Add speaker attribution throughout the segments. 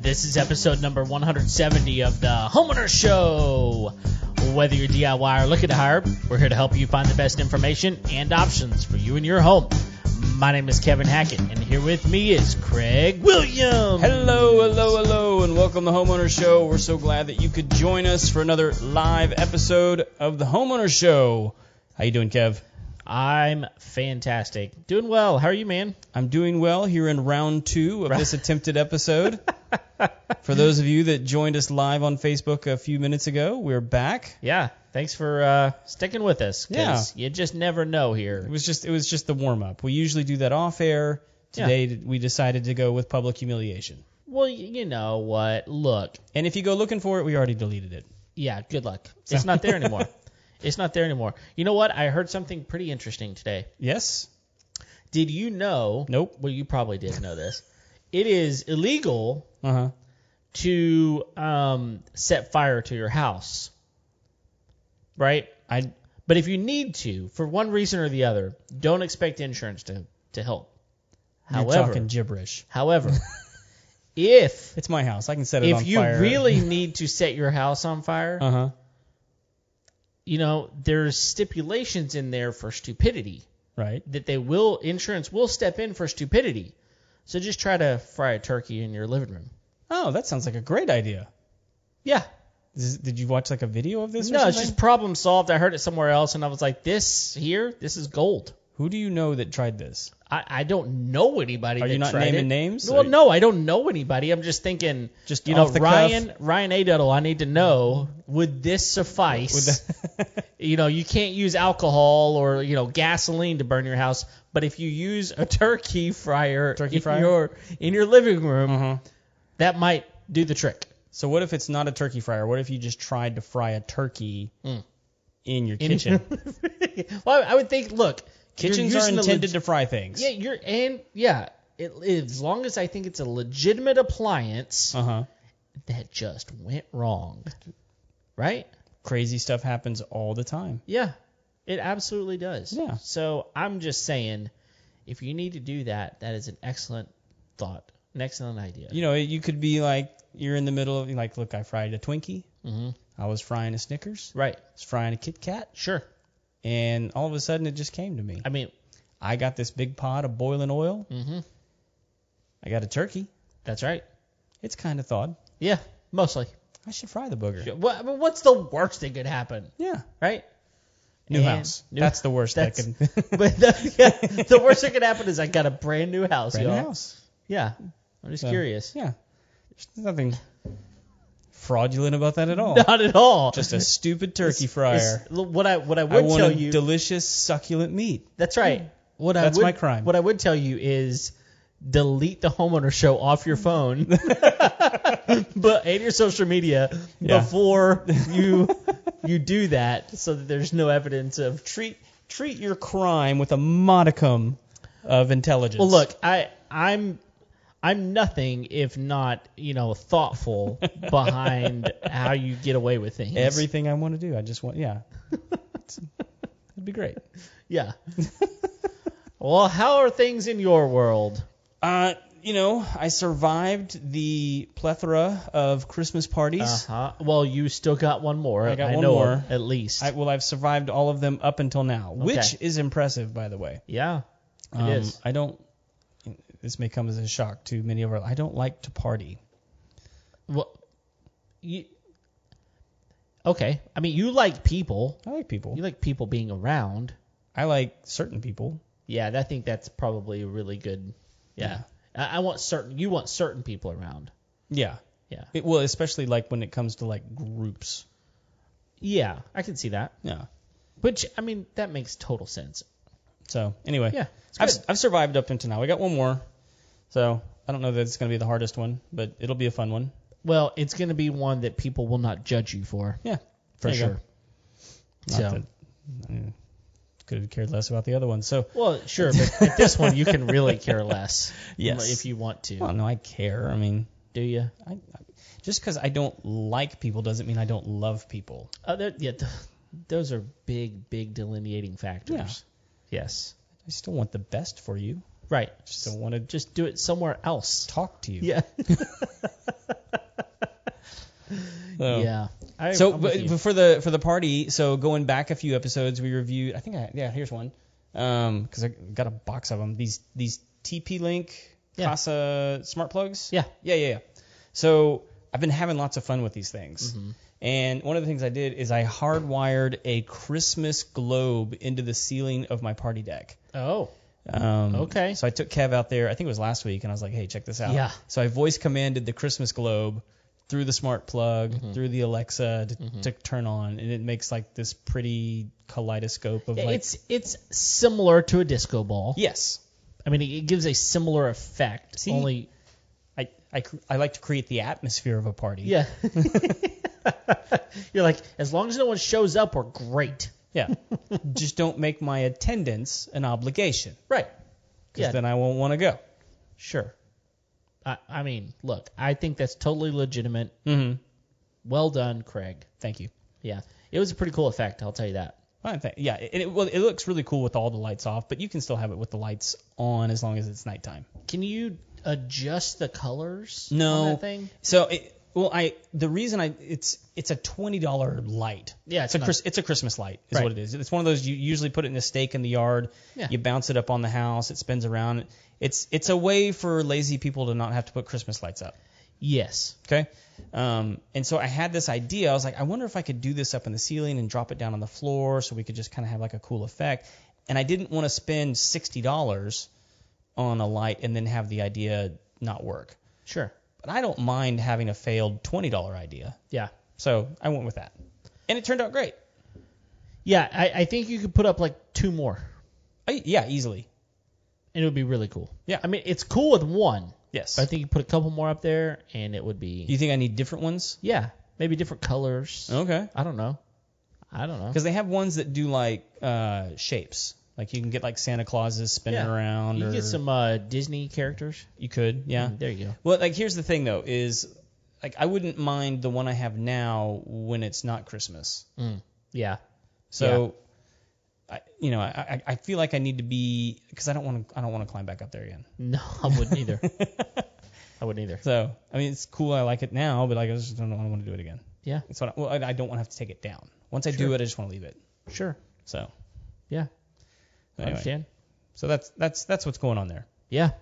Speaker 1: This is episode number 170 of the Homeowners Show. Whether you're DIY or looking to hire, we're here to help you find the best information and options for you and your home. My name is Kevin Hackett, and here with me is Craig Williams.
Speaker 2: Hello, and welcome to the Homeowners Show. We're so glad that you could join us for another live episode of the Homeowners Show. How you doing, Kev?
Speaker 1: I'm fantastic. Doing well. How are you, man?
Speaker 2: I'm doing well here in round 2 of this attempted episode. For those of you that joined us live on Facebook a few minutes ago, we're back.
Speaker 1: Yeah, thanks for sticking with us. Because you just never know here.
Speaker 2: It was just the warm-up. We usually do that off air. Today we decided to go with public humiliation.
Speaker 1: Well, you know what? Look.
Speaker 2: And if you go looking for it, we already deleted it.
Speaker 1: Yeah, good luck. It's not there anymore. It's not there anymore. You know what? I heard something pretty interesting today.
Speaker 2: Yes?
Speaker 1: Did you know?
Speaker 2: Nope.
Speaker 1: Well, you probably did know this. It is illegal to set fire to your house. Right? But if you need to, for one reason or the other, don't expect insurance to help.
Speaker 2: You're talking gibberish.
Speaker 1: However, if
Speaker 2: it's my house, I can set it on fire.
Speaker 1: If you really need to set your house on fire, you know, there's stipulations in there for stupidity.
Speaker 2: Right.
Speaker 1: That insurance will step in for stupidity. So just try to fry a turkey in your living room.
Speaker 2: Oh, that sounds like a great idea.
Speaker 1: Yeah.
Speaker 2: Did you watch like a video of this or
Speaker 1: No,
Speaker 2: something?
Speaker 1: it's just problem solved. I heard it somewhere else, and I was like, this is gold.
Speaker 2: Who do you know that tried this?
Speaker 1: I don't know anybody that tried it.
Speaker 2: Are you not naming names?
Speaker 1: Well, no, I don't know anybody. I'm just thinking,
Speaker 2: just
Speaker 1: you know,
Speaker 2: off the
Speaker 1: Ryan
Speaker 2: cuff?
Speaker 1: Aduddle, I need to know, would this suffice? You know, you can't use alcohol or, you know, gasoline to burn your house, but if you use a turkey fryer in your living room, that might do the trick.
Speaker 2: So what if it's not a turkey fryer? What if you just tried to fry a turkey in your kitchen?
Speaker 1: Well, I would think, look,
Speaker 2: kitchens are intended to fry things.
Speaker 1: Yeah, as long as I think it's a legitimate appliance that just went wrong, right?
Speaker 2: Crazy stuff happens all the time.
Speaker 1: Yeah, it absolutely does.
Speaker 2: Yeah.
Speaker 1: So I'm just saying, if you need to do that, that is an excellent thought, an excellent idea.
Speaker 2: You know, you could be like, you're in the middle of, like, look, I fried a Twinkie. I was frying a Snickers.
Speaker 1: Right.
Speaker 2: I was frying a Kit Kat.
Speaker 1: Sure.
Speaker 2: And all of a sudden, it just came to me.
Speaker 1: I mean,
Speaker 2: I got this big pot of boiling oil. I got a turkey.
Speaker 1: That's right.
Speaker 2: It's kind of thawed.
Speaker 1: Yeah, mostly.
Speaker 2: I should fry the booger.
Speaker 1: What's the worst that could happen?
Speaker 2: Yeah.
Speaker 1: Right?
Speaker 2: New house. That's the worst that can.
Speaker 1: But the worst that could happen is I got a brand new house.
Speaker 2: Brand new house.
Speaker 1: Yeah. I'm just curious.
Speaker 2: Yeah. There's nothing fraudulent about that at all.
Speaker 1: Not at all.
Speaker 2: Just a stupid turkey fryer.
Speaker 1: What I would
Speaker 2: I
Speaker 1: tell you.
Speaker 2: Delicious, succulent meat.
Speaker 1: That's right.
Speaker 2: That's my crime.
Speaker 1: What I would tell you is delete the Homeowner Show off your phone, and your social media before you do that, so that there's no evidence of
Speaker 2: treat your crime with a modicum of intelligence.
Speaker 1: Well, look, I'm nothing if not, you know, thoughtful behind how you get away with things.
Speaker 2: Everything I want to do, I just want, it'd be great.
Speaker 1: Yeah. Well, how are things in your world?
Speaker 2: You know, I survived the plethora of Christmas parties.
Speaker 1: Well, you still got one more.
Speaker 2: I got one more.
Speaker 1: At least.
Speaker 2: I've survived all of them up until now, which is impressive, by the way.
Speaker 1: Yeah, it is.
Speaker 2: This may come as a shock to many of I don't like to party.
Speaker 1: Well, okay. I mean, you like people.
Speaker 2: I like people.
Speaker 1: You like people being around.
Speaker 2: I like certain people.
Speaker 1: Yeah, I think that's probably really good. Yeah. You want certain people around.
Speaker 2: Yeah.
Speaker 1: Yeah.
Speaker 2: Well, especially like when it comes to like groups.
Speaker 1: Yeah, I can see that.
Speaker 2: Yeah.
Speaker 1: Which, I mean, that makes total sense.
Speaker 2: So, anyway.
Speaker 1: Yeah.
Speaker 2: I've survived up until now. We got one more. So, I don't know that it's going to be the hardest one, but it'll be a fun one.
Speaker 1: Well, it's going to be one that people will not judge you for.
Speaker 2: Yeah.
Speaker 1: For sure.
Speaker 2: Could have cared less about the other one. So.
Speaker 1: Well, sure, but at this one you can really care less.
Speaker 2: Yes.
Speaker 1: If you want to.
Speaker 2: Well, no, I care. I mean.
Speaker 1: Do you?
Speaker 2: Just because I don't like people doesn't mean I don't love people.
Speaker 1: Those are big delineating factors.
Speaker 2: Yeah.
Speaker 1: Yes.
Speaker 2: I still want the best for you.
Speaker 1: Right.
Speaker 2: Just don't want to
Speaker 1: just do it somewhere else.
Speaker 2: talk to you.
Speaker 1: Yeah.
Speaker 2: So,
Speaker 1: yeah.
Speaker 2: But for the party, so going back a few episodes, we reviewed. Here's one. Because I got a box of them. These TP-Link Casa smart plugs.
Speaker 1: Yeah.
Speaker 2: So I've been having lots of fun with these things.
Speaker 1: Mm-hmm.
Speaker 2: And one of the things I did is I hardwired a Christmas globe into the ceiling of my party deck.
Speaker 1: Oh. Okay.
Speaker 2: So I took Kev out there, I think it was last week, and I was like, hey, check this out.
Speaker 1: Yeah.
Speaker 2: So I voice commanded the Christmas globe through the smart plug,
Speaker 1: Mm-hmm.
Speaker 2: through the Alexa to turn on, and it makes like this pretty kaleidoscope of like...
Speaker 1: It's similar to a disco ball.
Speaker 2: Yes.
Speaker 1: I mean, it gives a similar effect.
Speaker 2: See,
Speaker 1: only...
Speaker 2: I like to create the atmosphere of a party.
Speaker 1: Yeah. You're like, as long as no one shows up, we're great.
Speaker 2: Yeah. Just don't make my attendance an obligation.
Speaker 1: Right.
Speaker 2: Because then I won't want to go.
Speaker 1: Sure. I mean, look, I think that's totally legitimate.
Speaker 2: Mm-hmm.
Speaker 1: Well done, Craig.
Speaker 2: Thank you.
Speaker 1: Yeah. It was a pretty cool effect, I'll tell you that.
Speaker 2: Yeah, it looks really cool with all the lights off, but you can still have it with the lights on as long as it's nighttime.
Speaker 1: Can you adjust the colors
Speaker 2: No.
Speaker 1: on that thing?
Speaker 2: So it's a $20 light.
Speaker 1: Yeah,
Speaker 2: it's a Christmas light is what it is. It's one of those you usually put it in a stake in the yard.
Speaker 1: Yeah.
Speaker 2: You bounce it up on the house. It spins around. It's a way for lazy people to not have to put Christmas lights up.
Speaker 1: Yes.
Speaker 2: Okay. And so I had this idea. I was like, I wonder if I could do this up in the ceiling and drop it down on the floor so we could just kind of have like a cool effect. And I didn't want to spend $60 on a light and then have the idea not work.
Speaker 1: Sure.
Speaker 2: But I don't mind having a failed $20 idea.
Speaker 1: Yeah.
Speaker 2: So I went with that. And it turned out great.
Speaker 1: Yeah, I think you could put up like 2 more.
Speaker 2: Yeah, easily.
Speaker 1: And it would be really cool.
Speaker 2: Yeah.
Speaker 1: I mean, it's cool with one.
Speaker 2: Yes.
Speaker 1: But I think you put a couple more up there, and it would be...
Speaker 2: Do you think I need different ones?
Speaker 1: Yeah. Maybe different colors.
Speaker 2: Okay.
Speaker 1: I don't know.
Speaker 2: Because they have ones that do like shapes. Like you can get like Santa Clauses spinning around.
Speaker 1: You can get some Disney characters.
Speaker 2: You could, yeah.
Speaker 1: There you go.
Speaker 2: Well, like here's the thing though, is like I wouldn't mind the one I have now when it's not Christmas.
Speaker 1: Yeah.
Speaker 2: So, I feel like I need to be, because I don't want to climb back up there again.
Speaker 1: No, I wouldn't either.
Speaker 2: So I mean, it's cool. I like it now, but like I just don't want to do it again.
Speaker 1: Yeah.
Speaker 2: That's what I don't want to have to take it down. Once I do it, I just want to leave it.
Speaker 1: Sure.
Speaker 2: So.
Speaker 1: Yeah.
Speaker 2: Anyway,
Speaker 1: I understand.
Speaker 2: So that's what's going on there.
Speaker 1: Yeah.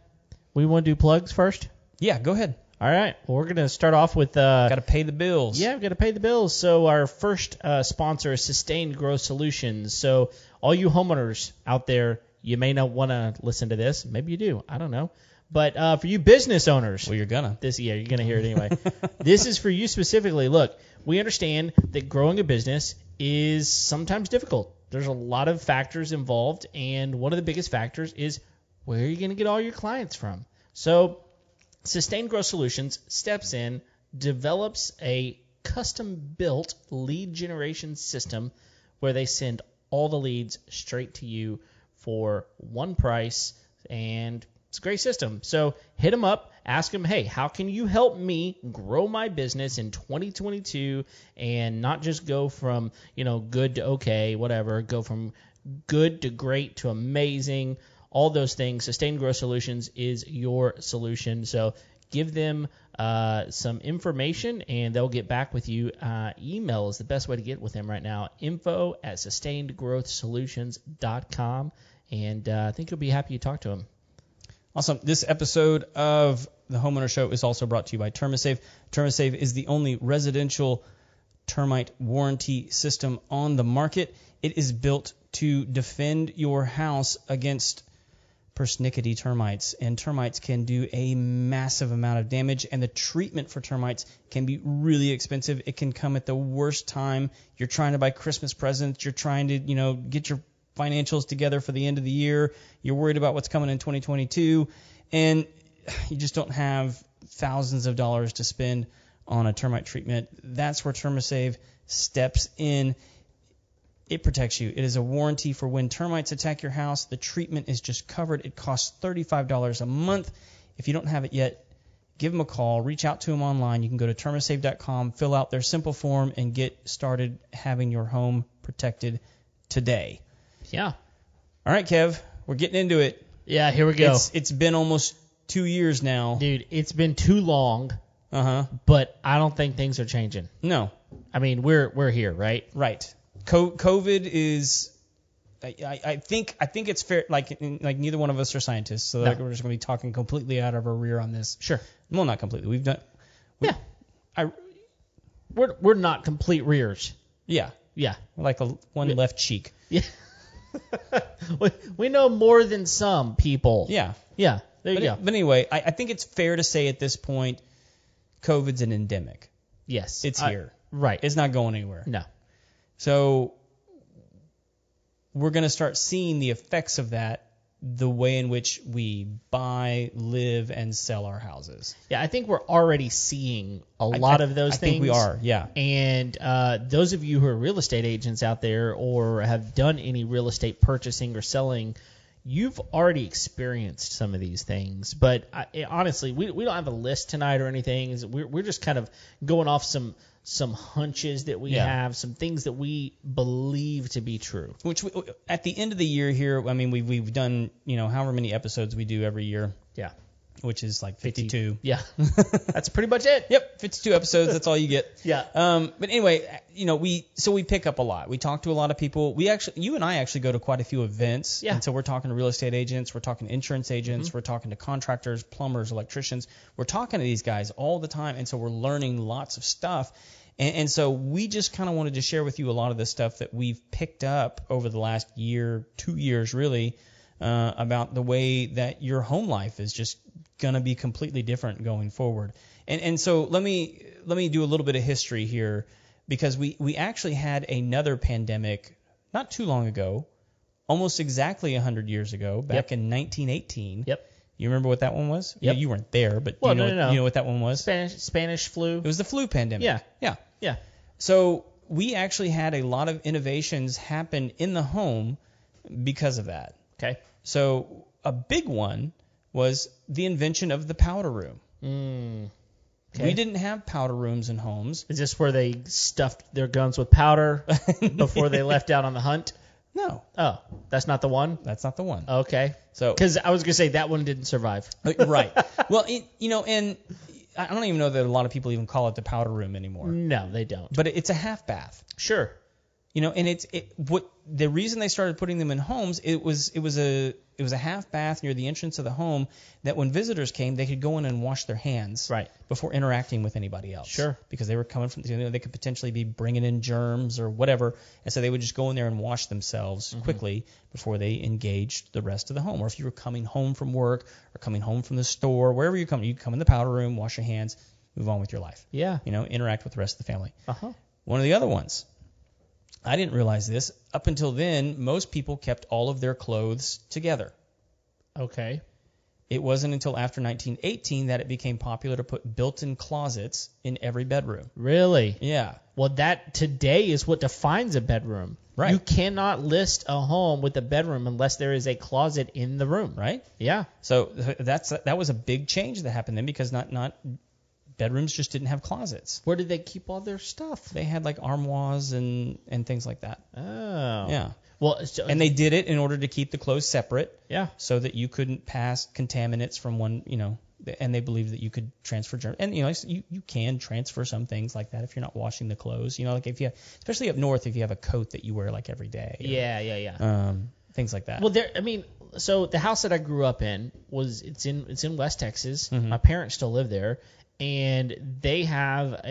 Speaker 1: We want to do plugs first?
Speaker 2: Yeah, go ahead.
Speaker 1: All right. Well, we're going to start off with...
Speaker 2: got to pay the bills.
Speaker 1: Yeah, we've got to pay the bills. So our first sponsor is Sustained Growth Solutions. So all you homeowners out there, you may not want to listen to this. Maybe you do. I don't know. But for you business owners...
Speaker 2: Well, you're going to.
Speaker 1: You're going to hear it anyway. This is for you specifically. Look, we understand that growing a business is sometimes difficult. There's a lot of factors involved, and one of the biggest factors is where are you going to get all your clients from? So Sustained Growth Solutions steps in, develops a custom-built lead generation system where they send all the leads straight to you for one price, and it's a great system. So hit them up, ask them, hey, how can you help me grow my business in 2022 and not just go from, good to okay, whatever, go from good to great to amazing, all those things. Sustained Growth Solutions is your solution. So give them some information, and they'll get back with you. Email is the best way to get with them right now, info@sustainedgrowthsolutions.com, and I think you'll be happy you talked to them.
Speaker 2: Awesome. This episode of the Homeowner Show is also brought to you by TermaSave. TermaSave is the only residential termite warranty system on the market. It is built to defend your house against persnickety termites, and termites can do a massive amount of damage, and the treatment for termites can be really expensive. It can come at the worst time. You're trying to buy Christmas presents. You're trying to, get your financials together for the end of the year. You're worried about what's coming in 2022, and you just don't have thousands of dollars to spend on a termite treatment. That's where TermaSave steps in. It protects you. It is a warranty for when termites attack your house. The treatment is just covered. It costs $35 a month. If you don't have it yet, give them a call. Reach out to them online. You can go to termasave.com, fill out their simple form, and get started having your home protected today.
Speaker 1: Yeah.
Speaker 2: All right, Kev, we're getting into it.
Speaker 1: Yeah, here we go.
Speaker 2: It's been almost 2 years now.
Speaker 1: Dude, it's been too long. But I don't think things are changing.
Speaker 2: No.
Speaker 1: I mean, we're here, right?
Speaker 2: Right. COVID is. I think it's fair. Like neither one of us are scientists, so we're just going to be talking completely out of our rear on this.
Speaker 1: Sure.
Speaker 2: Well, not completely.
Speaker 1: We're not complete rears.
Speaker 2: Yeah.
Speaker 1: Yeah.
Speaker 2: Like one left cheek.
Speaker 1: Yeah. we know more than some people.
Speaker 2: Yeah.
Speaker 1: Yeah. There you go.
Speaker 2: But anyway, I think it's fair to say at this point, COVID's an endemic.
Speaker 1: Yes.
Speaker 2: It's here.
Speaker 1: Right.
Speaker 2: It's not going anywhere.
Speaker 1: No.
Speaker 2: So we're going to start seeing the effects of that, the way in which we buy, live, and sell our houses.
Speaker 1: Yeah, I think we're already seeing a lot of those things.
Speaker 2: I think we are, yeah.
Speaker 1: And those of you who are real estate agents out there or have done any real estate purchasing or selling, you've already experienced some of these things. But honestly, we don't have a list tonight or anything. We're just kind of going off some hunches that we have, some things that we believe to be true.
Speaker 2: Which at the end of the year here, I mean, we've done, however many episodes we do every year.
Speaker 1: Yeah.
Speaker 2: Which is like 52.
Speaker 1: Yeah. That's pretty much it.
Speaker 2: Yep, 52 episodes. That's all you get.
Speaker 1: Yeah.
Speaker 2: But anyway, we pick up a lot. We talk to a lot of people. You and I actually go to quite a few events.
Speaker 1: Yeah.
Speaker 2: And so we're talking to real estate agents. We're talking to insurance agents. We're talking to contractors, plumbers, electricians. We're talking to these guys all the time. And so we're learning lots of stuff. And so we just kind of wanted to share with you a lot of the stuff that we've picked up over the last year, 2 years really, about the way that your home life is just going to be completely different going forward. And so let me do a little bit of history here, because we actually had another pandemic not too long ago, almost exactly 100 years ago, back in 1918.
Speaker 1: Yep.
Speaker 2: You remember what that one was?
Speaker 1: Yep.
Speaker 2: You weren't there, but
Speaker 1: you
Speaker 2: know what that one was?
Speaker 1: Spanish flu.
Speaker 2: It was the flu pandemic.
Speaker 1: Yeah.
Speaker 2: So we actually had a lot of innovations happen in the home because of that.
Speaker 1: Okay.
Speaker 2: So a big one was the invention of the powder room.
Speaker 1: Okay.
Speaker 2: We didn't have powder rooms in homes.
Speaker 1: Is this where they stuffed their guns with powder before they left out on the hunt?
Speaker 2: No.
Speaker 1: Oh, that's not the one?
Speaker 2: That's not the one.
Speaker 1: Okay.
Speaker 2: So,
Speaker 1: because I was going to say that one didn't survive.
Speaker 2: Right. Well, and I don't even know that a lot of people even call it the powder room anymore.
Speaker 1: No, they don't.
Speaker 2: But it's a half bath.
Speaker 1: Sure.
Speaker 2: And the reason they started putting them in homes, it was a half bath near the entrance of the home that when visitors came, they could go in and wash their hands before interacting with anybody else.
Speaker 1: Sure.
Speaker 2: Because they were coming from, they could potentially be bringing in germs or whatever, and so they would just go in there and wash themselves quickly before they engaged the rest of the home. Or if you were coming home from work or coming home from the store, wherever you come in the powder room, wash your hands, move on with your life.
Speaker 1: Yeah.
Speaker 2: Interact with the rest of the family.
Speaker 1: Uh-huh.
Speaker 2: One of the other ones. I didn't realize this. Up until then, most people kept all of their clothes together.
Speaker 1: Okay.
Speaker 2: It wasn't until after 1918 that it became popular to put built-in closets in every bedroom.
Speaker 1: Really?
Speaker 2: Yeah.
Speaker 1: Well, that today is what defines a bedroom.
Speaker 2: Right.
Speaker 1: You cannot list a home with a bedroom unless there is a closet in the room.
Speaker 2: Right?
Speaker 1: Yeah.
Speaker 2: So that was a big change that happened then, because not bedrooms just didn't have closets.
Speaker 1: Where did they keep all their stuff?
Speaker 2: They had like armoires and things like that.
Speaker 1: Oh.
Speaker 2: Yeah.
Speaker 1: Well,
Speaker 2: and they did it in order to keep the clothes separate.
Speaker 1: Yeah.
Speaker 2: So that you couldn't pass contaminants from one, and they believed that you could transfer germs. And, you can transfer some things like that if you're not washing the clothes. Like especially up north, if you have a coat that you wear like every day.
Speaker 1: Yeah.
Speaker 2: Things like that.
Speaker 1: Well, so the house that I grew up in it's in West Texas.
Speaker 2: Mm-hmm.
Speaker 1: My parents still live there. And they have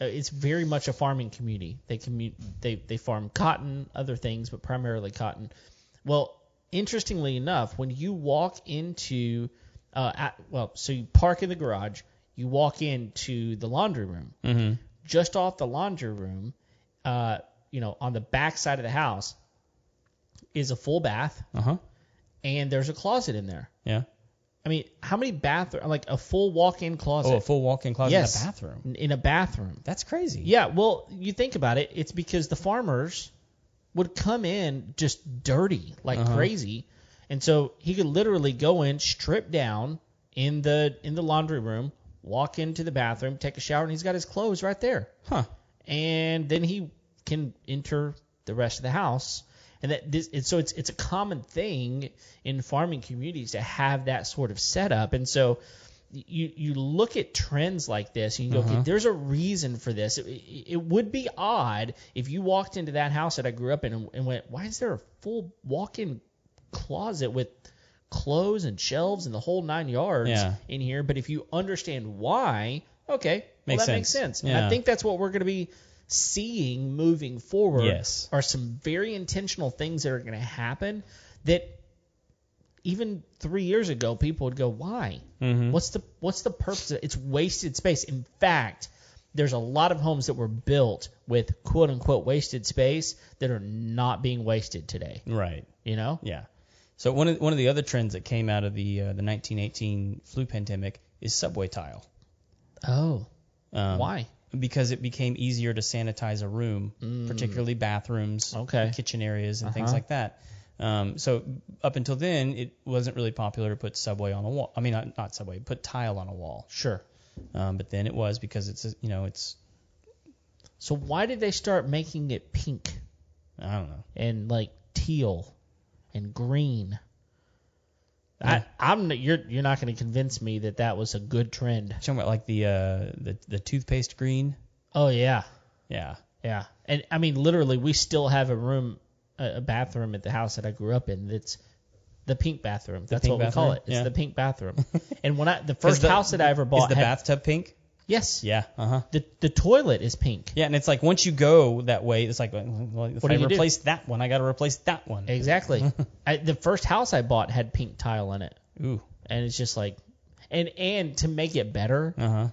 Speaker 1: it's very much a farming community. They farm cotton, other things, but primarily cotton. Well, interestingly enough, when you walk into, so you park in the garage, you walk into the laundry room.
Speaker 2: Mm-hmm.
Speaker 1: Just off the laundry room, on the back side of the house is a full bath.
Speaker 2: Uh-huh.
Speaker 1: And there's a closet in there.
Speaker 2: Yeah.
Speaker 1: I mean, how many like a full walk-in closet?
Speaker 2: Oh, a full walk-in closet in a bathroom?
Speaker 1: In a bathroom.
Speaker 2: That's crazy.
Speaker 1: Yeah, well, you think about it. It's because the farmers would come in just dirty, like crazy. And so he could literally go in, strip down in the laundry room, walk into the bathroom, take a shower, and he's got his clothes right there.
Speaker 2: Huh.
Speaker 1: And then he can enter the rest of the house. so it's a common thing in farming communities to have that sort of setup. And so you look at trends like this and you go, okay, there's a reason for this. It would be odd if you walked into that house that I grew up in and went, why is there a full walk-in closet with clothes and shelves and the whole 9 yards in here? But if you understand why, okay, that makes sense.
Speaker 2: Yeah.
Speaker 1: And I think that's what we're going to be seeing moving forward.
Speaker 2: Yes.
Speaker 1: Are some very intentional things that are going to happen that even 3 years ago people would go, why? What's the purpose? It's wasted space. In fact, there's a lot of homes that were built with quote unquote wasted space that are not being wasted today.
Speaker 2: Right.
Speaker 1: You know?
Speaker 2: Yeah. So one of the other trends that came out of the 1918 flu pandemic is subway tile.
Speaker 1: Oh. Why?
Speaker 2: Because it became easier to sanitize a room, particularly bathrooms, kitchen areas, and things like that. So up until then, it wasn't really popular to put subway on a wall. I mean, not subway, put tile on a wall.
Speaker 1: Sure.
Speaker 2: But then it was because it's.
Speaker 1: So why did they start making it pink?
Speaker 2: I don't know.
Speaker 1: And like teal and green.
Speaker 2: Yeah.
Speaker 1: You're not going to convince me that was a good trend.
Speaker 2: You're talking about like the toothpaste green.
Speaker 1: Oh yeah.
Speaker 2: Yeah.
Speaker 1: Yeah. And I mean, literally, we still have a bathroom at the house that I grew up in. That's the pink bathroom. That's what we call it. It's the pink bathroom. And the first house that I ever bought
Speaker 2: is the bathtub pink?
Speaker 1: Yes.
Speaker 2: Yeah.
Speaker 1: The toilet is pink.
Speaker 2: Yeah, and it's like once you go that way, it's like, well, if I replace that one, I got to replace that one.
Speaker 1: Exactly. The first house I bought had pink tile in it.
Speaker 2: Ooh.
Speaker 1: And it's just like, and to make it better,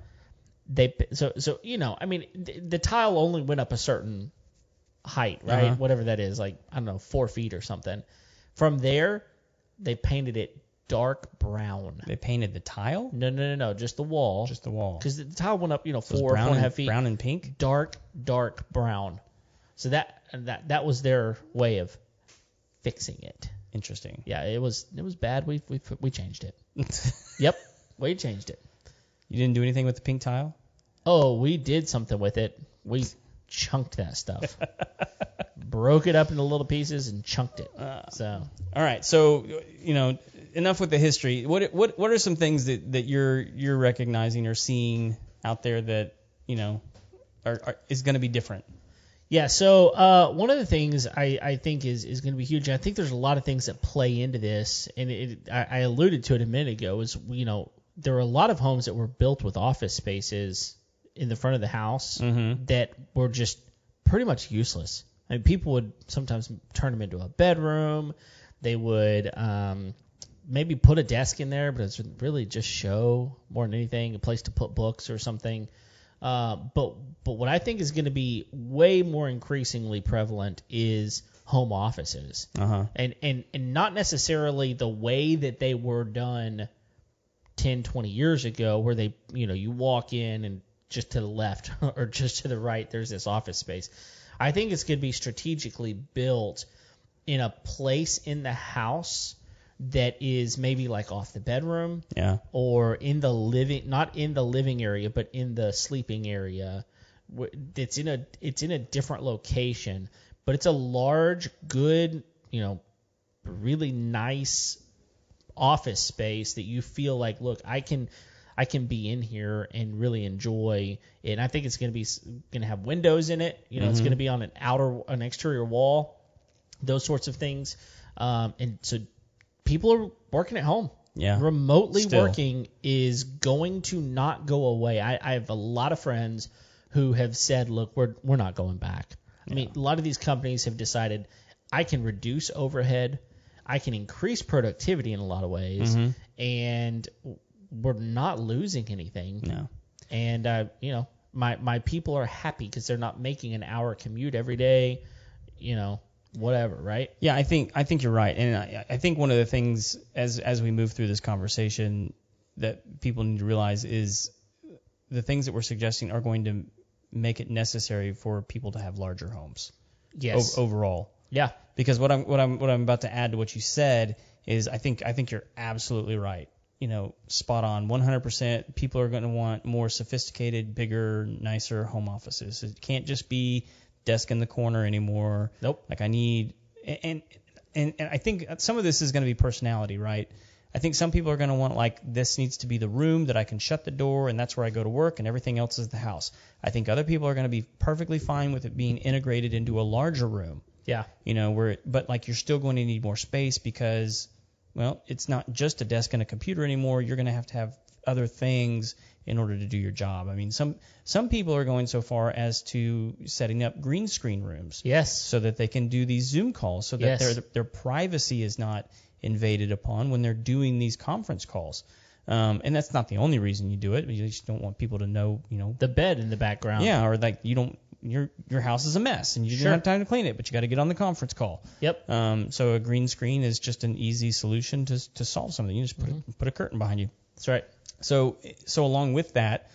Speaker 1: so I mean, the tile only went up a certain height, right? Whatever that is, like, I don't know, 4 feet or something. From there, they painted it dark brown.
Speaker 2: They painted the tile?
Speaker 1: No, just the wall.
Speaker 2: Just the wall.
Speaker 1: Because the tile went up, 4.5 feet.
Speaker 2: Brown and pink?
Speaker 1: Dark brown. So that was their way of fixing it.
Speaker 2: Interesting.
Speaker 1: Yeah, it was bad. We changed it. Yep, we changed it.
Speaker 2: You didn't do anything with the pink tile?
Speaker 1: Oh, we did something with it. We chunked that stuff. Broke it up into little pieces and chunked it.
Speaker 2: All right. So, enough with the history. What are some things that you're recognizing or seeing out there that, is going to be different?
Speaker 1: Yeah, so one of the things I think is going to be huge, and I think there's a lot of things that play into this, and I alluded to it a minute ago, is, there are a lot of homes that were built with office spaces in the front of the house that were just pretty much useless. I mean, people would sometimes turn them into a bedroom. They would maybe put a desk in there, but it's really just show more than anything, a place to put books or something. But what I think is going to be way more increasingly prevalent is home offices, and not necessarily the way that they were done 10, 20 years ago, where they, you walk in and just to the left or just to the right, there's this office space. I think it's going to be strategically built in a place in the house that is maybe like off the bedroom, or in the not in the living area, but in the sleeping area. It's in a different location, but it's a large, good, really nice office space that you feel like, look, I can be in here and really enjoy it. And I think it's going to have windows in it. It's going to be on an exterior wall, those sorts of things. And so people are working at home.
Speaker 2: Yeah.
Speaker 1: Remotely working is going to not go away. I have a lot of friends who have said, look, we're not going back. I mean, a lot of these companies have decided I can reduce overhead, I can increase productivity in a lot of ways, and we're not losing anything.
Speaker 2: No.
Speaker 1: And my people are happy because they're not making an hour commute every day, whatever, right?
Speaker 2: Yeah, I think you're right. And I think one of the things as we move through this conversation that people need to realize is the things that we're suggesting are going to make it necessary for people to have larger homes.
Speaker 1: Yes.
Speaker 2: Overall.
Speaker 1: Yeah.
Speaker 2: Because what I'm about to add to what you said is I think you're absolutely right. Spot on, 100%. People are going to want more sophisticated, bigger, nicer home offices. It can't just be desk in the corner anymore.
Speaker 1: Nope.
Speaker 2: Like I need and I think some of this is going to be personality, right? I think some people are going to want, like, this needs to be the room that I can shut the door and that's where I go to work and everything else is the house. I think other people are going to be perfectly fine with it being integrated into a larger room.
Speaker 1: Yeah.
Speaker 2: But like, you're still going to need more space because, well, it's not just a desk and a computer anymore. You're going to have other things in order to do your job. I mean, some people are going so far as to setting up green screen rooms.
Speaker 1: Yes.
Speaker 2: So that they can do these Zoom calls so that their privacy is not invaded upon when they're doing these conference calls. And that's not the only reason you do it. You just don't want people to know,
Speaker 1: the bed in the background.
Speaker 2: Yeah, or like your house is a mess and you don't have time to clean it, but you got to get on the conference call.
Speaker 1: Yep.
Speaker 2: So a green screen is just an easy solution to solve something. You just put a curtain behind you.
Speaker 1: That's right.
Speaker 2: So along with that,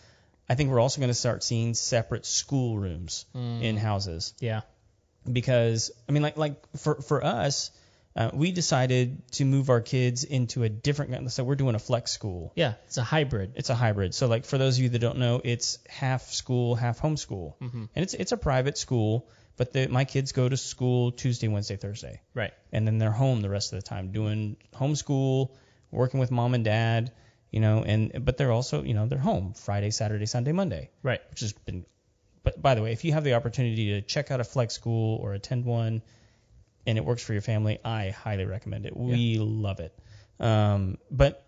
Speaker 2: I think we're also going to start seeing separate school rooms in houses.
Speaker 1: Yeah.
Speaker 2: Because I mean, like for us, we decided to move our kids into a different. So we're doing a flex school.
Speaker 1: Yeah, it's a hybrid.
Speaker 2: It's a hybrid. So like, for those of you that don't know, it's half school, half homeschool, and it's a private school. But my kids go to school Tuesday, Wednesday, Thursday.
Speaker 1: Right.
Speaker 2: And then they're home the rest of the time doing homeschool, working with mom and dad. But they're also, they're home Friday, Saturday, Sunday, Monday.
Speaker 1: Right.
Speaker 2: Which has been. But by the way, if you have the opportunity to check out a flex school or attend one, and it works for your family, I highly recommend it. We love it. But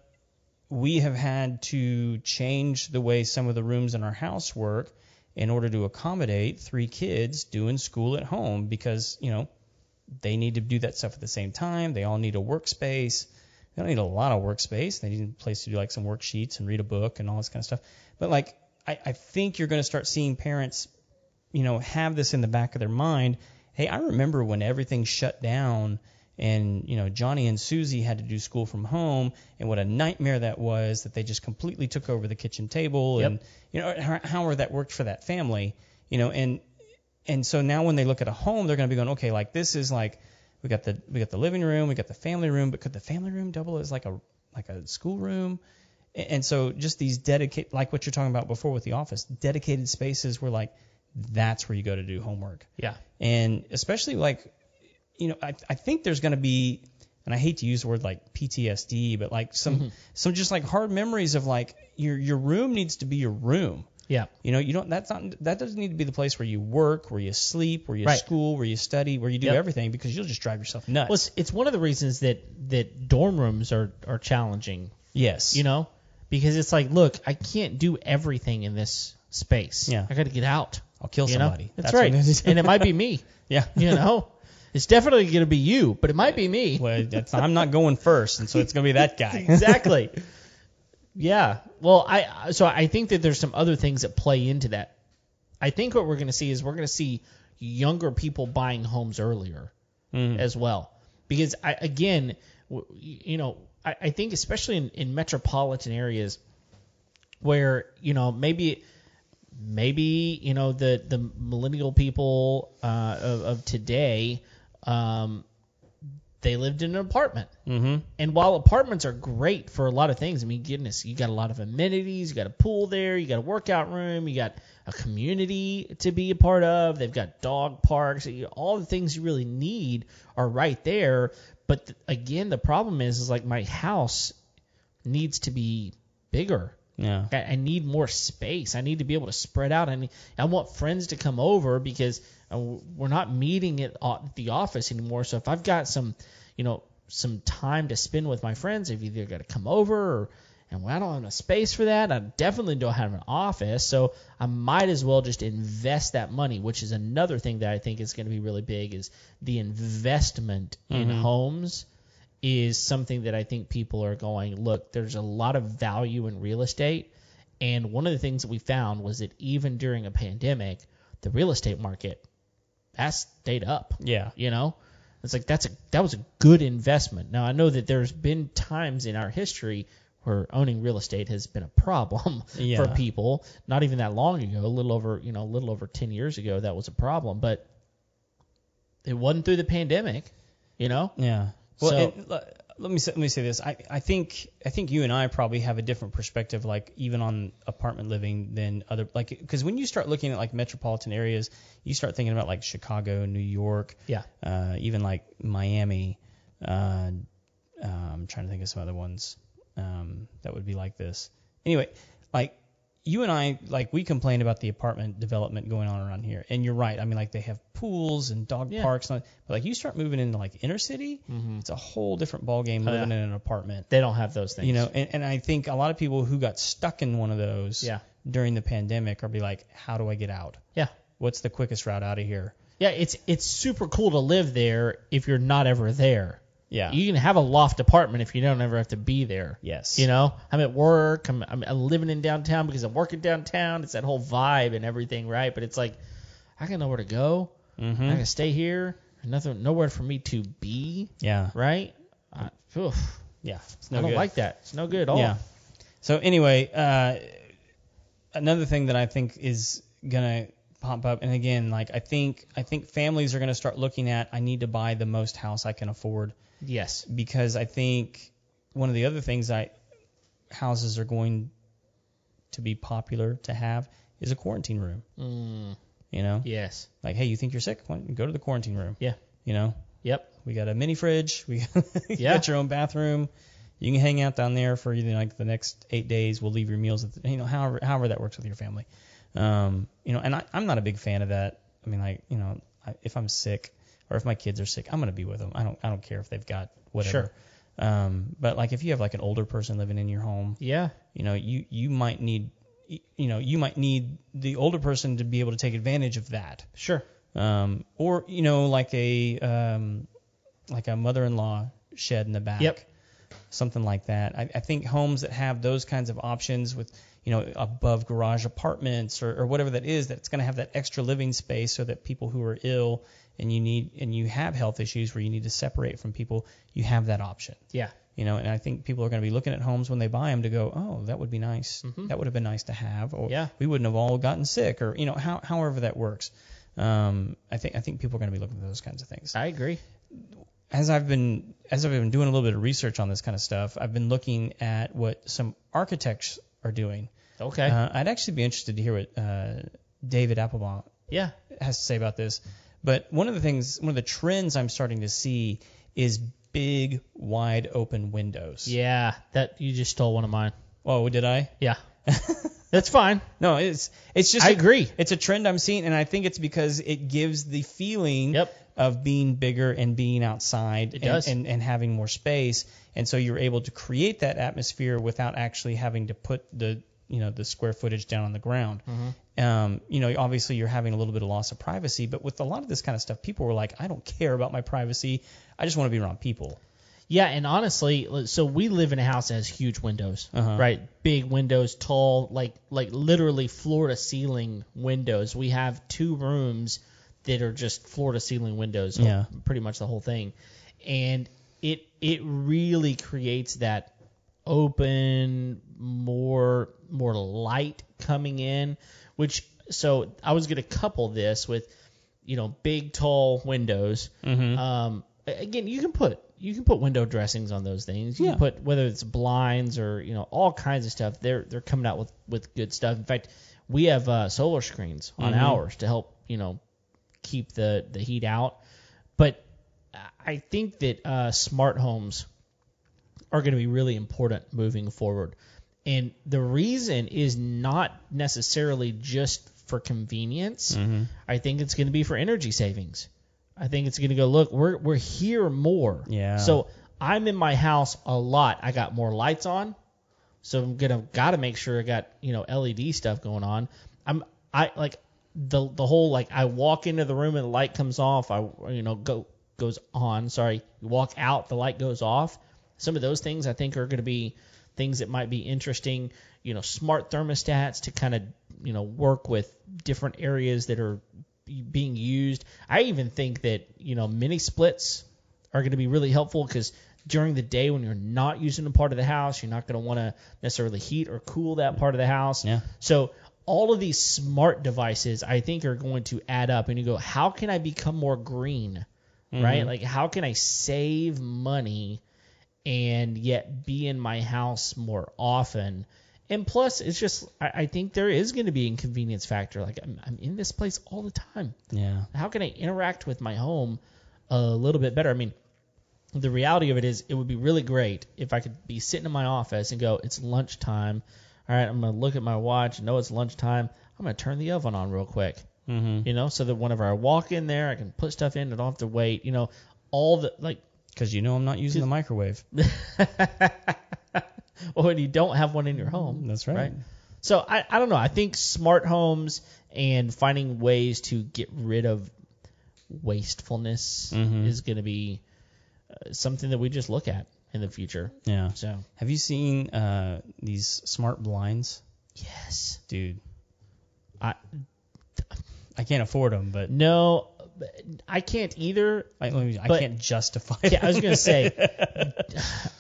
Speaker 2: we have had to change the way some of the rooms in our house work in order to accommodate 3 kids doing school at home because, they need to do that stuff at the same time. They all need a workspace. They don't need a lot of workspace. They need a place to do like some worksheets and read a book and all this kind of stuff. But like, I think you're going to start seeing parents, have this in the back of their mind. Hey, I remember when everything shut down and, Johnny and Susie had to do school from home and what a nightmare that was, that they just completely took over the kitchen table and, how that worked for that family, and so now when they look at a home, they're going to be going, okay, like this is like, we got the living room, we got the family room, but could the family room double as like a school room? And so just these dedicated, like what you're talking about before with the office, dedicated spaces where like, that's where you go to do homework.
Speaker 1: Yeah.
Speaker 2: And especially like, I think there's going to be, and I hate to use the word like PTSD, but like some just like hard memories of like your room needs to be your room.
Speaker 1: Yeah.
Speaker 2: That doesn't need to be the place where you work, where you sleep, where you school, where you study, where you do everything, because you'll just drive yourself nuts.
Speaker 1: Well, it's one of the reasons that dorm rooms are challenging.
Speaker 2: Yes.
Speaker 1: Because it's like, look, I can't do everything in this space.
Speaker 2: Yeah.
Speaker 1: I got to get out.
Speaker 2: I'll kill somebody.
Speaker 1: That's right. And it might be me.
Speaker 2: Yeah.
Speaker 1: It's definitely going to be you, but it might be me.
Speaker 2: Well, I'm not going first, and so it's going to be that guy.
Speaker 1: Exactly. Yeah. Well, I think that there's some other things that play into that. I think what we're going to see is we're going to see younger people buying homes earlier as well. Because, I think especially in metropolitan areas where, maybe the millennial people of today, they lived in an apartment. Mm-hmm. And while apartments are great for a lot of things, I mean, goodness, you got a lot of amenities. You got a pool there. You got a workout room. You got a community to be a part of. They've got dog parks. All the things you really need are right there. But again, the problem is like my house needs to be bigger.
Speaker 2: Yeah.
Speaker 1: I need more space. I need to be able to spread out. I want friends to come over because we're not meeting at the office anymore. So if I've got some time to spend with my friends, I've either got to come over and I don't have enough space for that. I definitely don't have an office. So I might as well just invest that money, which is another thing that I think is going to be really big, is the investment in homes is something that I think people are going, look, there's a lot of value in real estate. And one of the things that we found was that even during a pandemic, the real estate market, that stayed up.
Speaker 2: Yeah.
Speaker 1: It's like that was a good investment. Now, I know that there's been times in our history where owning real estate has been a problem for people. Not even that long ago, a little over 10 years ago, that was a problem. But it wasn't through the pandemic,
Speaker 2: Yeah. Well, let me say this. I think you and I probably have a different perspective, like even on apartment living than other, like, because when you start looking at like metropolitan areas, you start thinking about like Chicago, New York, even like Miami. I'm trying to think of some other ones that would be like this. Anyway, like you and I, like we complain about the apartment development going on around here, and you're right. I mean, like they have pools and dog parks, but like you start moving into like inner city, it's a whole different ballgame living in an apartment.
Speaker 1: They don't have those things.
Speaker 2: You know, and I think a lot of people who got stuck in one of those during the pandemic are be like, how do I get out?
Speaker 1: Yeah.
Speaker 2: What's the quickest route out of here?
Speaker 1: Yeah, it's super cool to live there if you're not ever there.
Speaker 2: Yeah.
Speaker 1: You can have a loft apartment if you don't ever have to be there.
Speaker 2: Yes.
Speaker 1: You know, I'm at work. I'm living in downtown because I'm working downtown. It's that whole vibe and everything, right? But it's like, I got nowhere to go. I can stay here. Nowhere for me to be.
Speaker 2: Yeah.
Speaker 1: Right?
Speaker 2: Yeah.
Speaker 1: I don't like that. It's no good at all.
Speaker 2: Yeah. So anyway, another thing that I think is gonna pop up, and again, like I think families are gonna start looking at, I need to buy the most house I can afford.
Speaker 1: Yes.
Speaker 2: Because I think one of the other things houses are going to be popular to have is a quarantine room. You know?
Speaker 1: Yes.
Speaker 2: Like, hey, you think you're sick? Why don't you go to the quarantine room?
Speaker 1: Yeah.
Speaker 2: You know?
Speaker 1: Yep.
Speaker 2: We got a mini fridge. You got your own bathroom. You can hang out down there for like the next 8 days. We'll leave your meals at however that works with your family. You know, and I'm not a big fan of that. I mean, like, you know, if I'm sick or if my kids are sick, I'm going to be with them. I don't care if they've got whatever.
Speaker 1: Sure.
Speaker 2: But like if you have like an older person living in your home, you know, you might need the older person to be able to take advantage of that.
Speaker 1: Sure.
Speaker 2: Or, you know, like a mother-in-law shed in the back.
Speaker 1: Yep.
Speaker 2: Something like that. I think homes that have those kinds of options with, you know, above garage apartments or whatever that is, that's going to have that extra living space so that people who are ill and you have health issues where you need to separate from people, you have that option.
Speaker 1: Yeah.
Speaker 2: You know, and I think people are going to be looking at homes when they buy them to go, oh, that would be nice. That would have been nice to have. Or we wouldn't have all gotten sick, or, you know, however that works. I think people are going to be looking at those kinds of things.
Speaker 1: I agree.
Speaker 2: As I've been doing a little bit of research on this kind of stuff, I've been looking at what some architects are doing.
Speaker 1: Okay.
Speaker 2: I'd actually be interested to hear what David Applebaum has to say about this. But one of the trends I'm starting to see is big, wide open windows.
Speaker 1: Yeah, that you just stole one of mine.
Speaker 2: Oh, did I?
Speaker 1: Yeah. That's fine.
Speaker 2: No, it's just
Speaker 1: I agree.
Speaker 2: It's a trend I'm seeing, and I think it's because it gives the feeling of being bigger and being outside and having more space. And so you're able to create that atmosphere without actually having to put the square footage down on the ground. You know, obviously you're having a little bit of loss of privacy, but with a lot of this kind of stuff, people were like, I don't care about my privacy. I just want to be around people.
Speaker 1: Yeah, and honestly, so we live in a house that has huge windows, right? Big windows, tall, like literally floor to ceiling windows. We have 2 rooms that are just floor to ceiling windows, pretty much the whole thing. And it really creates that open, more light coming in, which, so I was going to couple this with, you know, big, tall windows. Again, you can put window dressings on those things. You can put, whether it's blinds or, you know, all kinds of stuff. They're coming out with good stuff. In fact, we have solar screens on ours to help, you know, keep the heat out. But I think that smart homes are going to be really important moving forward. And the reason is not necessarily just for convenience. I think it's going to be for energy savings. I think it's going to go, look, we're here more.
Speaker 2: Yeah.
Speaker 1: So I'm in my house a lot. I got more lights on. So I'm got to make sure I got, you know, LED stuff going on. I like the whole, like, I walk into the room and the light comes off. Goes on. Sorry. You walk out, the light goes off. Some of those things I think are going to be things that might be interesting. You know, smart thermostats to kind of, you know, work with different areas that are being used. I even think that, you know, mini splits are going to be really helpful, because during the day when you're not using a part of the house, you're not going to want to necessarily heat or cool that part of the house.
Speaker 2: Yeah.
Speaker 1: So all of these smart devices, I think, are going to add up, and you go, how can I become more green, right? Like, how can I save money and yet be in my house more often. And plus, it's just, I think there is going to be an inconvenience factor. Like, I'm in this place all the time.
Speaker 2: Yeah.
Speaker 1: How can I interact with my home a little bit better? I mean, the reality of it is it would be really great if I could be sitting in my office and go, it's lunchtime. All right, I'm going to look at my watch and know it's lunchtime. I'm going to turn the oven on real quick, so that whenever I walk in there, I can put stuff in. I don't have to wait, all the, like.
Speaker 2: Because I'm not using the microwave.
Speaker 1: Well, when you don't have one in your home.
Speaker 2: That's right.
Speaker 1: So I don't know. I think smart homes and finding ways to get rid of wastefulness is going to be something that we just look at in the future.
Speaker 2: Yeah.
Speaker 1: So
Speaker 2: have you seen these smart blinds?
Speaker 1: Yes.
Speaker 2: Dude. I can't afford them, but
Speaker 1: no, I can't either.
Speaker 2: I can't justify it.
Speaker 1: Yeah, I was going to say,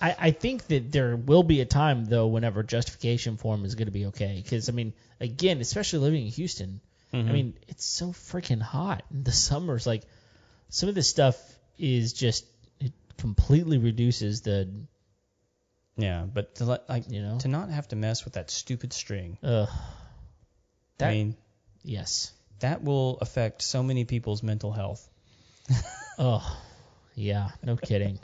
Speaker 1: I think that there will be a time, though, whenever justification for them is going to be okay. Because, I mean, again, especially living in Houston, I mean, it's so freaking hot. In the summers, like, some of this stuff is just, it completely reduces the...
Speaker 2: Yeah, but to not have to mess with that stupid string.
Speaker 1: Yes.
Speaker 2: That will affect so many people's mental health.
Speaker 1: Oh, yeah. No kidding.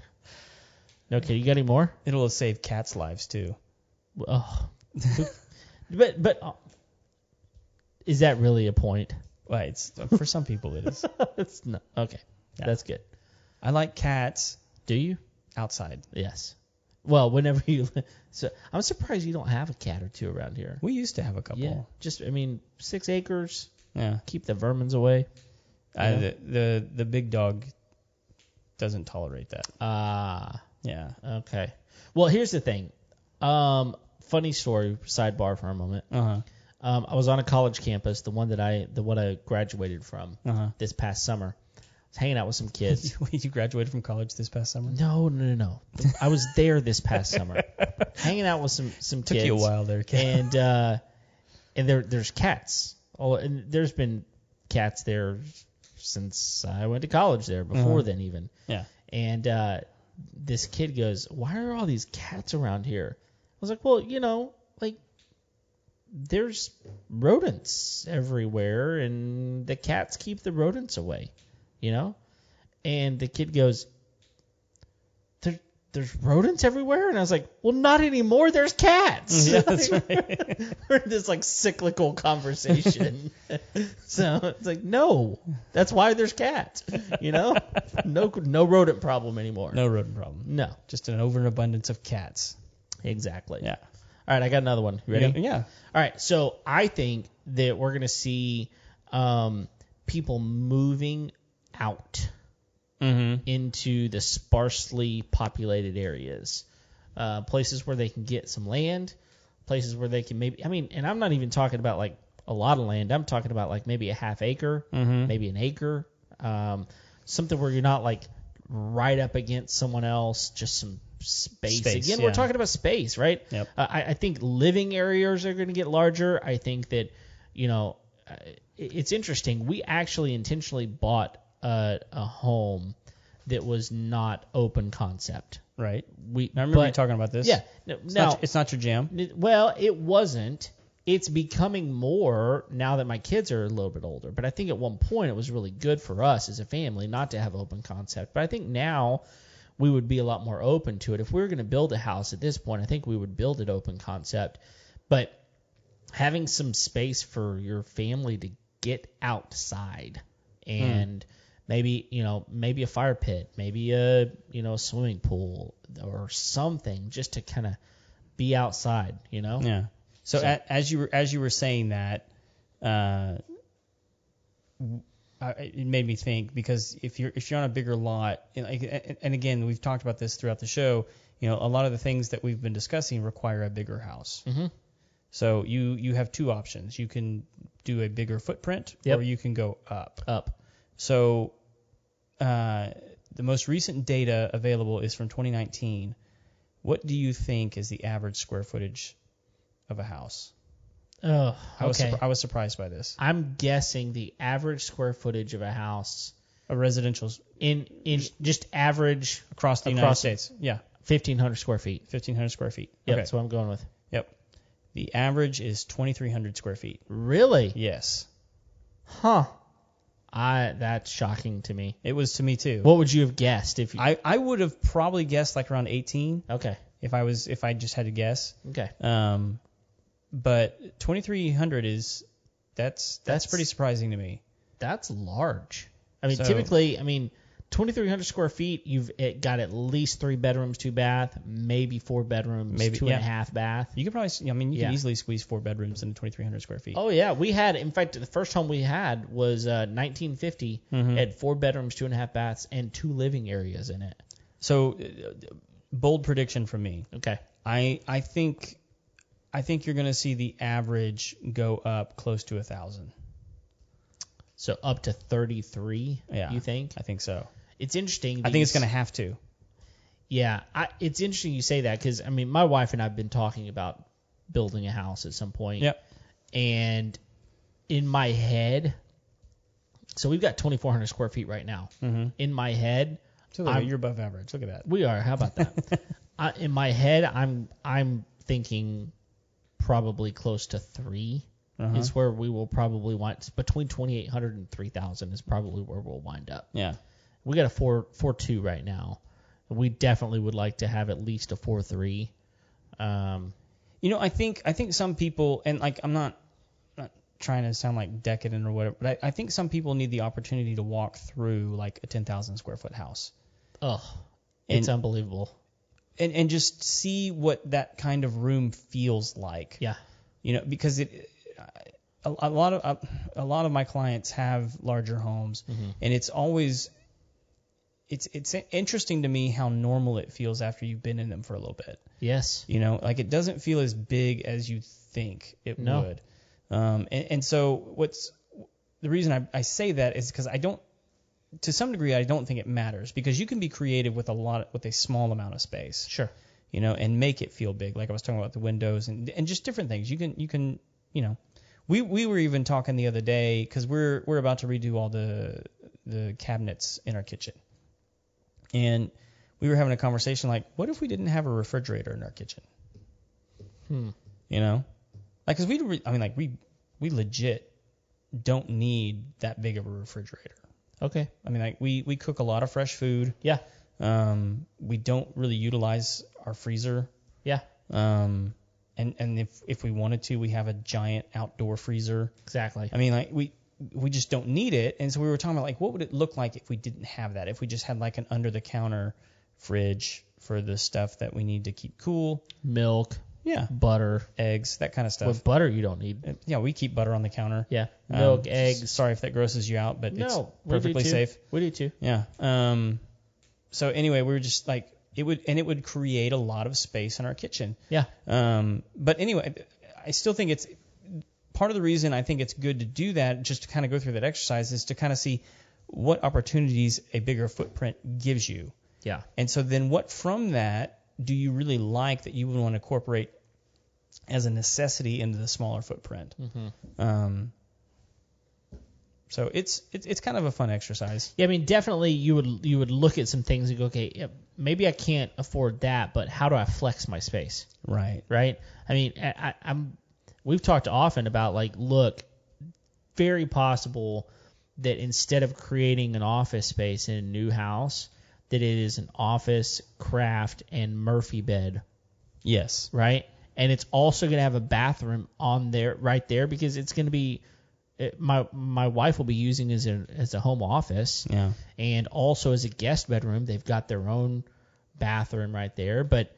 Speaker 1: No kidding. You got any more?
Speaker 2: It'll save cats' lives, too.
Speaker 1: Oh. But is that really a point?
Speaker 2: Well, for some people it is.
Speaker 1: It's not. Okay. Yeah. That's good.
Speaker 2: I like cats.
Speaker 1: Do you?
Speaker 2: Outside.
Speaker 1: Yes. Well, whenever you... So I'm surprised you don't have a cat or two around here.
Speaker 2: We used to have a couple.
Speaker 1: Yeah. Just, 6 acres...
Speaker 2: Yeah.
Speaker 1: Keep the vermins away.
Speaker 2: The big dog doesn't tolerate that. Yeah.
Speaker 1: Okay. Well, here's the thing. Funny story, sidebar for a moment. I was on a college campus, the one I graduated from this past summer. I was hanging out with some kids.
Speaker 2: You graduated from college this past summer?
Speaker 1: No. I was there this past summer, hanging out with some kids.
Speaker 2: Took you a while there, kid.
Speaker 1: And there's cats. Oh, and there's been cats there since I went to college there, before then even.
Speaker 2: Yeah.
Speaker 1: And this kid goes, "Why are all these cats around here?" I was like, "Well, there's rodents everywhere, and the cats keep the rodents away, And the kid goes, there's rodents everywhere? And I was like, well, not anymore. There's cats.
Speaker 2: Yeah, that's right.
Speaker 1: We're in this cyclical conversation. So it's like, no, that's why there's cats. No rodent problem anymore.
Speaker 2: No rodent problem.
Speaker 1: No.
Speaker 2: Just an overabundance of cats.
Speaker 1: Exactly.
Speaker 2: Yeah.
Speaker 1: All right, I got another one. You ready?
Speaker 2: Yeah.
Speaker 1: All right, so I think that we're going to see people moving out into the sparsely populated areas, places where they can get some land, places where they can and I'm not even talking about a lot of land. I'm talking about maybe a half acre, maybe an acre, something where you're not right up against someone else, just some space. Again, we're talking about space, right?
Speaker 2: Yep.
Speaker 1: I think living areas are going to get larger. I think that, it's interesting. We actually intentionally bought a home that was not open concept.
Speaker 2: Right. I remember you talking about this.
Speaker 1: Yeah.
Speaker 2: It's not your jam.
Speaker 1: Well, it wasn't. It's becoming more now that my kids are a little bit older. But I think at one point it was really good for us as a family not to have open concept. But I think now we would be a lot more open to it. If we were going to build a house at this point, I think we would build it open concept. But having some space for your family to get outside and maybe a fire pit, maybe a swimming pool or something, just to kind of be outside,
Speaker 2: Yeah. So as you were saying that, it made me think, because if you're on a bigger lot, and again, we've talked about this throughout the show, a lot of the things that we've been discussing require a bigger house. Mm-hmm. So you have two options. You can do a bigger footprint, or you can go up. So the most recent data available is from 2019. What do you think is the average square footage of a house?
Speaker 1: Oh, okay.
Speaker 2: I was surprised by this.
Speaker 1: I'm guessing the average square footage of a house,
Speaker 2: a residential,
Speaker 1: in just average
Speaker 2: across the United States. Yeah.
Speaker 1: 1,500 square feet.
Speaker 2: 1,500 square feet.
Speaker 1: Yep,
Speaker 2: Okay.
Speaker 1: that's what I'm going with.
Speaker 2: Yep. The average is 2,300 square feet.
Speaker 1: Really?
Speaker 2: Yes.
Speaker 1: Huh. That's shocking to me.
Speaker 2: It was to me too.
Speaker 1: What would you have guessed if you?
Speaker 2: I would have probably guessed like around 18.
Speaker 1: Okay.
Speaker 2: If I just had to guess.
Speaker 1: Okay.
Speaker 2: But 2,300 that's pretty surprising to me.
Speaker 1: That's large. I mean,
Speaker 2: So-
Speaker 1: typically, 2,300 square feet, you've got at least 3 bedrooms, 2 bath, maybe 4 bedrooms,
Speaker 2: Maybe,
Speaker 1: 2.5 bath.
Speaker 2: You could probably, you
Speaker 1: Yeah.
Speaker 2: could easily squeeze 4 bedrooms into 2,300 square feet.
Speaker 1: Oh yeah, we had. In fact, the first home we had was 1950. Had 4 bedrooms, 2.5 baths, and 2 living areas in it.
Speaker 2: So, bold prediction from me.
Speaker 1: Okay.
Speaker 2: I think you're going to see the average go up close to 1,000.
Speaker 1: So up to 33.
Speaker 2: Yeah.
Speaker 1: You think?
Speaker 2: I think so.
Speaker 1: It's interesting.
Speaker 2: I think it's going to have to.
Speaker 1: Yeah, it's interesting you say that because my wife and I have been talking about building a house at some point.
Speaker 2: Yep.
Speaker 1: And in my head, so we've got 2,400 square feet right now.
Speaker 2: Mm-hmm.
Speaker 1: In my head,
Speaker 2: So you're above average. Look at that.
Speaker 1: we are. How about that? In my head, I'm thinking probably close to 3 is where we will probably want. Between 2,800 and 3,000 is probably where we'll wind up.
Speaker 2: Yeah.
Speaker 1: We got a 4.2 right now. We definitely would like to have at least a 4.3.
Speaker 2: I think some people, and like I'm not trying to sound like decadent or whatever, but I think some people need the opportunity to walk through like a 10,000 square foot house.
Speaker 1: Oh, it's unbelievable.
Speaker 2: And just see what that kind of room feels like.
Speaker 1: Yeah.
Speaker 2: Because a lot of my clients have larger homes, and it's always it's interesting to me how normal it feels after you've been in them for a little bit.
Speaker 1: Yes.
Speaker 2: Like it doesn't feel as big as you think it would. And so what's the reason I say that is because to some degree I don't think it matters, because you can be creative with a small amount of space.
Speaker 1: Sure.
Speaker 2: And make it feel big. Like I was talking about the windows and just different things. You can we were even talking the other day because we're about to redo all the cabinets in our kitchen. And we were having a conversation like, what if we didn't have a refrigerator in our kitchen? Like, cause we legit don't need that big of a refrigerator.
Speaker 1: Okay.
Speaker 2: We cook a lot of fresh food.
Speaker 1: Yeah.
Speaker 2: We don't really utilize our freezer.
Speaker 1: Yeah.
Speaker 2: And if we wanted to, we have a giant outdoor freezer.
Speaker 1: Exactly.
Speaker 2: We just don't need it. And so we were talking about like, what would it look like if we didn't have that? If we just had like an under the counter fridge for the stuff that we need to keep cool.
Speaker 1: Milk.
Speaker 2: Yeah.
Speaker 1: Butter.
Speaker 2: Eggs, that kind of stuff.
Speaker 1: With butter you don't need.
Speaker 2: Yeah, we keep butter on the counter.
Speaker 1: Yeah. Milk, eggs.
Speaker 2: Sorry if that grosses you out, but it's perfectly
Speaker 1: we
Speaker 2: safe.
Speaker 1: We do too.
Speaker 2: Yeah. So anyway, we were just like, it would create a lot of space in our kitchen.
Speaker 1: Yeah.
Speaker 2: But anyway, I still think it's part of the reason I think it's good to do that, just to kind of go through that exercise, is to kind of see what opportunities a bigger footprint gives you.
Speaker 1: Yeah. And
Speaker 2: so then what from that do you really like that you would want to incorporate as a necessity into the smaller footprint? So it's kind of a fun exercise.
Speaker 1: Yeah, definitely you would look at some things and go, okay, yeah, maybe I can't afford that, but how do I flex my space?
Speaker 2: Right.
Speaker 1: Right. We've talked often about like, look, very possible that instead of creating an office space in a new house, that it is an office, craft, and Murphy bed.
Speaker 2: Yes.
Speaker 1: Right. And it's also going to have a bathroom on there, right there, because it's going to be. My wife will be using as a home office, and also as a guest bedroom. They've got their own bathroom right there. But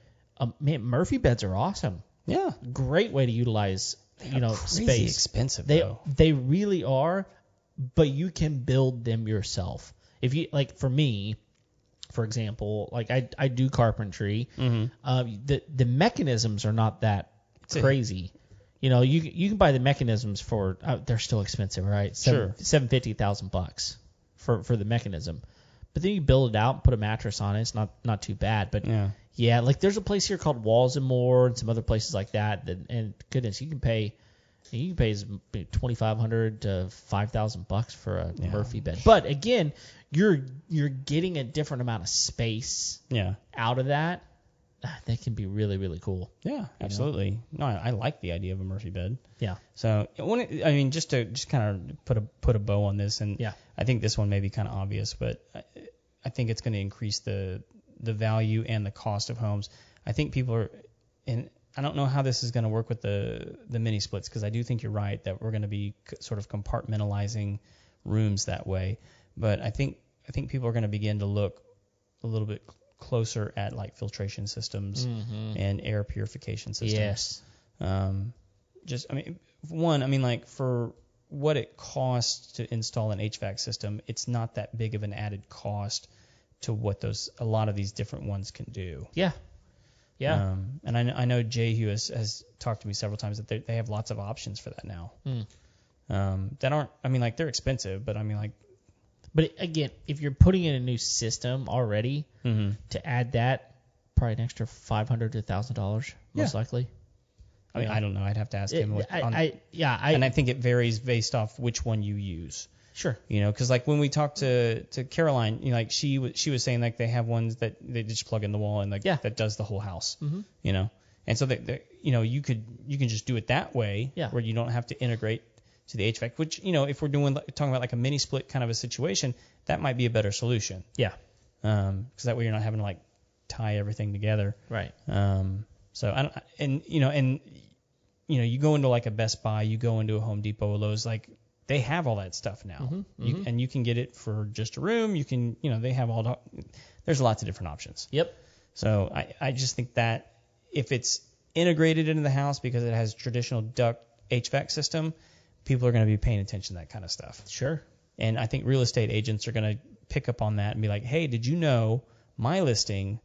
Speaker 1: Murphy beds are awesome. Yeah, great way to utilize
Speaker 2: crazy
Speaker 1: space.
Speaker 2: Expensive
Speaker 1: though. They really are, but you can build them yourself. If you like, for me, for example, like I do carpentry. The mechanisms are not that crazy. You can buy the mechanisms for they're still expensive, right? $750,000 for the mechanism, but then you build it out and put a mattress on it. It's not too bad, but yeah, like there's a place here called Walls and More and some other places like that. And goodness, you can pay $2,500 to $5,000 for a Murphy bed. But again, you're getting a different amount of space out of that. that can be really, really cool.
Speaker 2: Yeah, absolutely. No, I like the idea of a Murphy bed.
Speaker 1: Yeah.
Speaker 2: So just to kind of put a bow on this, and I think this one may be kind of obvious, but I think it's going to increase the value and the cost of homes. I think people are, and I don't know how this is going to work with the mini splits, because I do think you're right that we're going to be sort of compartmentalizing rooms that way. But I think people are going to begin to look a little bit closer at like filtration systems and air purification systems.
Speaker 1: Yes.
Speaker 2: Like for what it costs to install an HVAC system, it's not that big of an added cost to what a lot of these different ones can do.
Speaker 1: Yeah. Yeah.
Speaker 2: And I know Jehu has talked to me several times that they have lots of options for that now. That aren't, they're expensive, but
Speaker 1: But again, if you're putting in a new system already, to add that, probably an extra $500 to $1,000, most likely.
Speaker 2: I don't know. I'd have to ask him.
Speaker 1: And
Speaker 2: I think it varies based off which one you use.
Speaker 1: Sure.
Speaker 2: Because like when we talked to Caroline, she was saying like they have ones that they just plug in the wall and that does the whole house. And so you can just do it that way, where you don't have to integrate to the HVAC. Which if we're talking about like a mini split kind of a situation, that might be a better solution.
Speaker 1: Yeah.
Speaker 2: Because that way you're not having to like tie everything together.
Speaker 1: Right.
Speaker 2: So you go into like a Best Buy, you go into a Home Depot, or Lowe's, like they have all that stuff now, and you can get it for just a room. You can, they have there's lots of different options.
Speaker 1: Yep.
Speaker 2: So I just think that if it's integrated into the house because it has traditional duct HVAC system, people are going to be paying attention to that kind of stuff.
Speaker 1: Sure.
Speaker 2: And I think real estate agents are going to pick up on that and be like, hey, did you know my listing,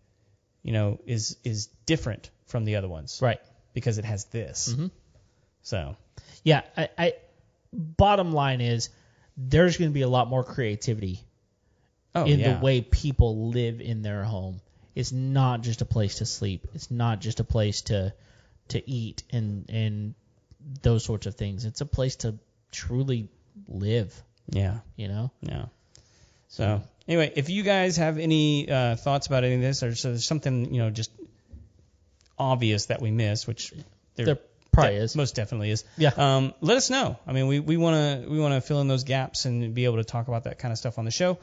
Speaker 2: is different from the other ones?
Speaker 1: Right.
Speaker 2: Because it has this. So.
Speaker 1: Yeah. I bottom line is there's going to be a lot more creativity in the way people live in their home. It's not just a place to sleep. It's not just a place to eat and those sorts of things. It's a place to truly live.
Speaker 2: Yeah.
Speaker 1: Yeah.
Speaker 2: So anyway, if you guys have any thoughts about any of this, or so there's something just obvious that we missed, which
Speaker 1: there probably is,
Speaker 2: most definitely is.
Speaker 1: Yeah.
Speaker 2: Let us know. I mean, we want to fill in those gaps and be able to talk about that kind of stuff on the show.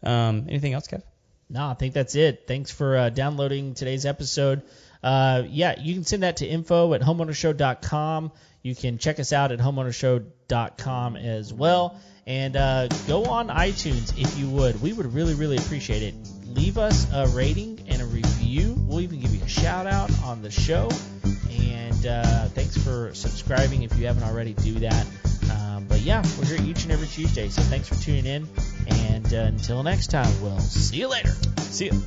Speaker 2: Anything else, Kev?
Speaker 1: No, I think that's it. Thanks for downloading today's episode. You can send that to info@homeownershow.com. You can check us out at homeownershow.com as well. And go on iTunes if you would. We would really, really appreciate it. Leave us a rating and a review. We'll even give you a shout out on the show. And thanks for subscribing if you haven't already. Do that. But we're here each and every Tuesday. So thanks for tuning in. And until next time, we'll see you later.
Speaker 2: See you.